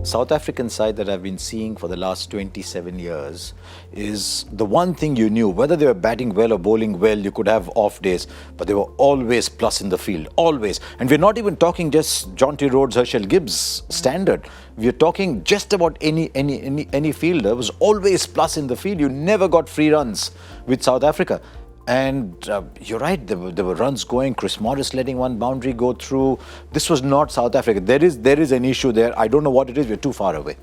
South African side that I've been seeing for the last 27 years is the one thing you knew, whether they were batting well or bowling well, you could have off days, but they were always plus in the field, always. And we're not even talking just Jonty Rhodes, Herschel Gibbs standard. We're talking just about any fielder was always plus in the field. You never got free runs with South Africa. And you're right, there were runs going, Chris Morris letting one boundary go through. This was not South Africa. There is an issue there. I don't know what it is, we're too far away.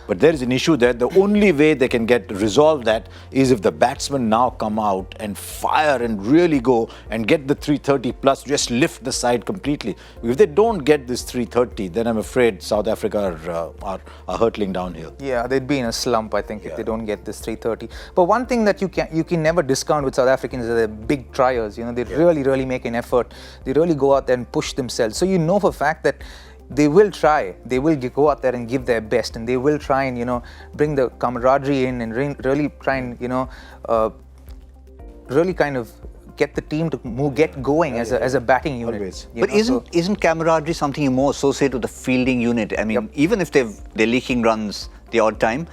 But there is an issue there. The only way they can resolve that is if the batsmen now come out and fire and really go and get the 330 plus, just lift the side completely. If they don't get this 330, then I'm afraid South Africa are hurtling downhill. Yeah, they'd be in a slump, I think, if they don't get this 330. But one thing that you can never discount with South Africans is they're big triers. You know, they really make an effort. They really go out there and push themselves. So you know for a fact that they will try, they will go out there and give their best, and they will try and, you know, bring the camaraderie in and really try and, you know, really kind of get the team to get going as a batting unit. Always. But isn't camaraderie something you more associate with the fielding unit? I mean, even if they're leaking runs the odd time,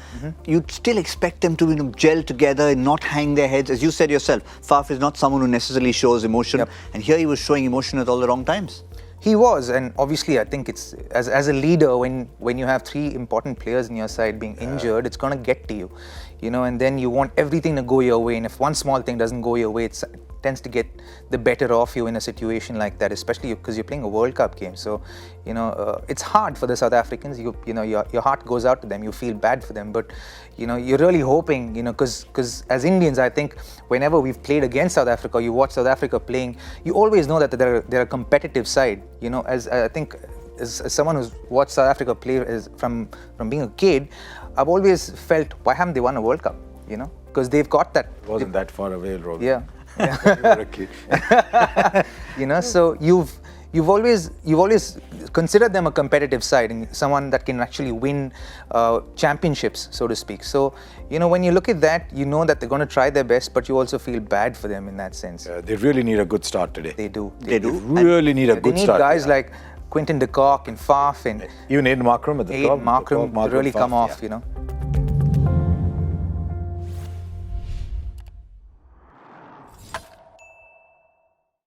you'd still expect them to, you know, gel together and not hang their heads. As you said yourself, Faf is not someone who necessarily shows emotion, and here he was showing emotion at all the wrong times. He was, and obviously I think it's as a leader, when you have three important players in your side being injured, it's going to get to you, you know, and then you want everything to go your way, and if one small thing doesn't go your way, it tends to get the better of you in a situation like that, especially because you're playing a World Cup game. So, you know, it's hard for the South Africans. You know, your heart goes out to them. You feel bad for them, but you know, you're really hoping, you know, because as Indians, I think whenever we've played against South Africa, you watch South Africa playing, you always know that they're a competitive side. You know, as I think as someone who's watched South Africa play from being a kid, I've always felt, why haven't they won a World Cup? You know, because they've got that. It wasn't that far away, Rob. Yeah. You were a kid. You know, so you've always considered them a competitive side and someone that can actually win championships, so to speak. So, you know, when you look at that, you know that they're going to try their best, but you also feel bad for them in that sense. They really need a good start today. They do. They do. Really need a good start. They need guys like Quinton de Kock and Faf and even Aiden Markram at the top. Markram really come off, you know.